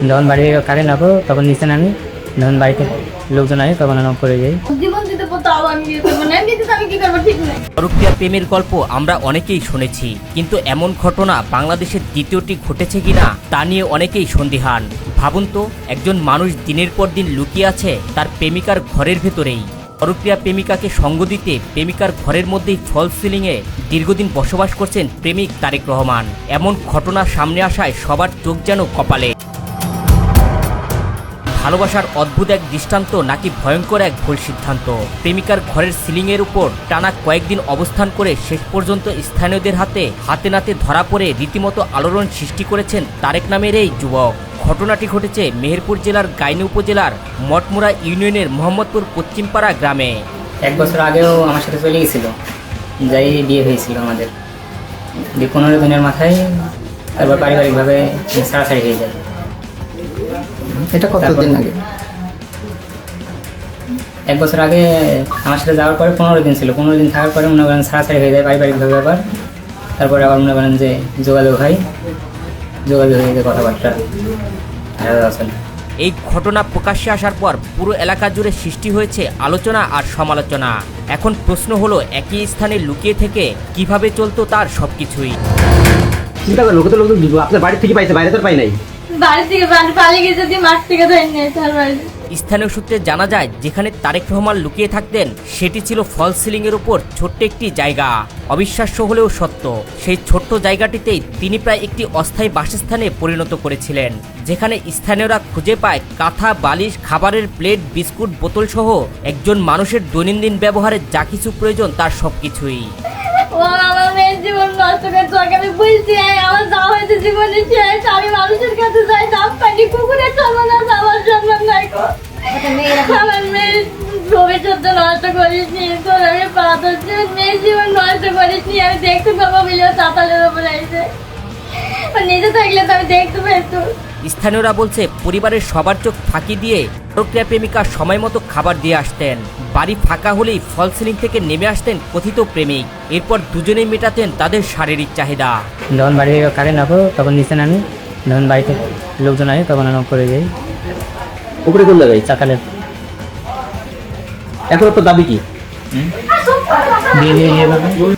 যখন বাড়ি কারেন্ট আসবো তখন নিচে নামি, যখন বাড়িতে লোকজন আসে তখন আমি করে যাই। রূপপিয়া প্রেমের গল্প আমরা অনেকেই শুনেছি, কিন্তু এমন ঘটনা বাংলাদেশের দ্বিতীয়টি ঘটেছে কিনা তা নিয়ে অনেকেই সন্দিহান। ভাবুন তো, একজন মানুষ দিনের পর দিন লুকিয়ে আছে তার প্রেমিকার ঘরের ভেতরেই। পরক্রিয়া প্রেমিকাকে সঙ্গ দিতে প্রেমিকার ঘরের মধ্যেই ফলস সিলিংয়ে দীর্ঘদিন বসবাস করছেন প্রেমিক তারেক রহমান। এমন ঘটনা সামনে আসায় সবার চোখ যেন কপালে। ভালোবাসার অদ্ভুত এক দৃষ্টান্ত নাকি ভয়ঙ্কর এক ভুল সিদ্ধান্ত? প্রেমিকার ঘরের সিলিংয়ের উপর টানা কয়েকদিন অবস্থান করে শেষ পর্যন্ত স্থানীয়দের হাতে নাতে ধরা পড়ে রীতিমতো আলোড়ন সৃষ্টি করেছেন তারেক নামের এই যুবক। ঘটনাটি ঘটেছে মেহেরপুর জেলার গাইনী উপজেলার মঠমুড়া ইউনিয়নের মোহাম্মদপুর পশ্চিমপাড়া গ্রামে। 1 বছর আগেও আমার সাথে চলে গেছিল, যাই বিয়ে হয়েছিল আমাদের। 15 দিনের মাথায় তারপর পারিবারিকভাবে ছাড়াছাড়ি হয়ে যায়। এটা কতদিন আগে? 1 বছর আগে আমার সাথে যাওয়ার পরে 15 দিন ছিল। 15 দিন থাকার পরে মনে করেন ছাড়াছাড়ি হয়ে যায় পারিবারিকভাবে। আবার তারপরে আবার মনে করেন যে যোগাযোগ হয়ে যে কথাবার্তা আসলে। এই ঘটনা প্রকাশ্যে আসার পর পুরো এলাকা জুড়ে সৃষ্টি হয়েছে আলোচনা আর সমালোচনা। এখন প্রশ্ন হলো, একই স্থানে লুকিয়ে থেকে কিভাবে চলতো তার সবকিছুই। চিন্তা করেন, লোকে তো আপনার বাড়ি থেকে পাইছে, বাইরে তো পাই নাই। বাড়ি থেকে পালিয়ে গেছে, যদি মাঠ থেকে ধরে নিয়েছে। আর বাড়ি স্থানীয় সূত্রে জানা যায়, যেখানে তারেক রহমান লুকিয়ে থাকতেন সেটি ছিল ফলস সিলিং এর উপর ছোট্ট একটি জায়গা। অবিশ্বাস্য হলেও সত্য, সেই ছোট্ট জায়গাটিতেই তিনি প্রায় একটি অস্থায়ী বাসস্থানে পরিণত করেছিলেন, যেখানে স্থানীয়রা খুঁজে পায় কাঁথা, বালিশ, খাবারের প্লেট, বিস্কুট, বোতল সহ একজন মানুষের দৈনন্দিন ব্যবহারের যা কিছু প্রয়োজন তার সবকিছুই। ও আমার মেয়ের জীবন নষ্ট করছে। আমি বুঝছি আমার যা হয়েছে জীবনে শেষ। আমি মানুষের কাছে যাই, দাম পানি কুকুরের সর্বনাশ, আমার সম্মান নাই। আমার মেয়ের ভবিষ্যৎ নষ্ট করিসনি, তোর আমি পাত হচ্ছে। মেয়ের জীবন নষ্ট করিসনি, আমি দেখতে পাবো বলেও চাতালের ওপরে এসে নিজে থাকলে তো আমি দেখতে পেতো। স্থানীয়রা বলছে, পরিবারের সবার চোখ ফাঁকি দিয়ে প্রক্রিয়া প্রেমিকা সময় মতো খাবার দিয়ে আসতেন। বাড়ি ফাঁকা হলেই ফল সিলিং থেকে নেমে আসতেন কথিত প্রেমিক। এরপর দুজনেই মেটাতেন তাদের শারীরিক চাহিদা। যখন বাড়ি কারেন্ট আসবো তখন নিচে নামি, যখন বাড়িতে লোকজন আসে তখন আমি করে যাই। উপরে কোন জায়গায়? চাকালের। এখন তো দাবি কি?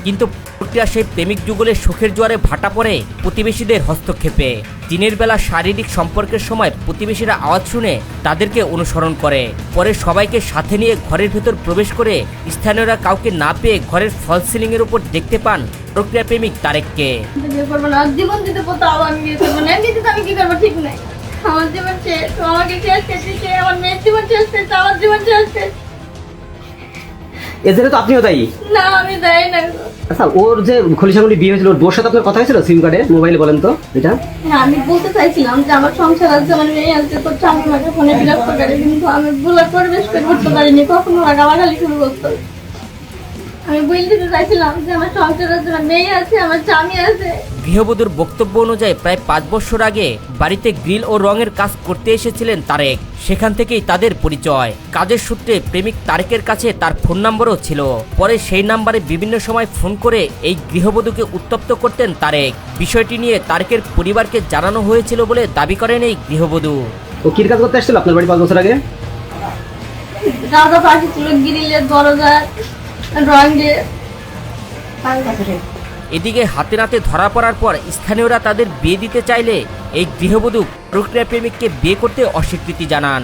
কিন্তু প্রক্রিয়া সেই প্রেমিক যুগলের সুখের জোয়ারে ভাটা পড়ে প্রতিবেশীদের হস্তক্ষেপে। দিনের বেলা শারীরিক সম্পর্কের সময় প্রতিবেশীরা আওয়াজ শুনে তাদেরকে অনুসরণ করে। পরে সবাইকে সাথে নিয়ে ঘরের ভেতর প্রবেশ করে স্থানীয়রা কাউকে না পেয়ে ঘরের ফল সিলিং এর উপর দেখতে পান প্রক্রিয়া প্রেমিক তারেককে। জীবন দিতে আমি কি করবো ঠিক নাই। আমার জীবন শেষ, আমাকে শেষ করছে। আমার মেয়ের জীবন শেষ করছে, আমার জীবন শেষ করছে। এর জন্য তো আপনিও দায়ী। না, আমি দায়ী না। আচ্ছা, ওর যে খলিশাগুলি বিয়ে হয়েছিল, ওর সাথে আপনার কথা হয়েছিল সিম কার্ডে, মোবাইলে বলেন তো এটা? হ্যাঁ, আমি বলতে চাইছিলাম যে আমার সংসার আছে, আমার মেয়ে আছে, তোর স্বামী আমাকে ফোনে বিরক্ত করে, কিন্তু আমি ভুলে পরিবেশ করে উঠতে পারিনি। কখনো গালাগালি শুরু করতো। আমি বলতে চাইছিলাম যে আমার সংসার আছে, আমার মেয়ে আছে, আমার স্বামী আছে। গৃহবধূর বক্তব্য অনুযায়ী প্রায় 5 বছর আগে বাড়িতে গ্রিল ও রঙের কাজ করতে এসেছিলেন তারেক। সেখান থেকেই তাদের পরিচয়। কাজের সূত্রে প্রেমিক তারেকের কাছে তার ফোন নম্বরও ছিল। পরে সেই নাম্বারে বিভিন্ন সময় ফোন করে এই গৃহবধূকে উত্তপ্ত করতেন তারেক। বিষয়টি নিয়ে তারেকের পরিবারকে জানানো হয়েছিল বলে দাবি করেন এই গৃহবধূ। ও কি কাজ করতে আসছিল আপনার বাড়ি 5 বছর আগে? দাদা পাশে ছিল, গ্রিলের দরজা, রং দিয়ে। এদিকে হাতে নাতে ধরা পড়ার পর স্থানীয়রা তাদের বিয়ে দিতে চাইলে এই গৃহবধূ প্রক্রিয়া প্রেমিককে বিয়ে করতে অস্বীকৃতি জানান।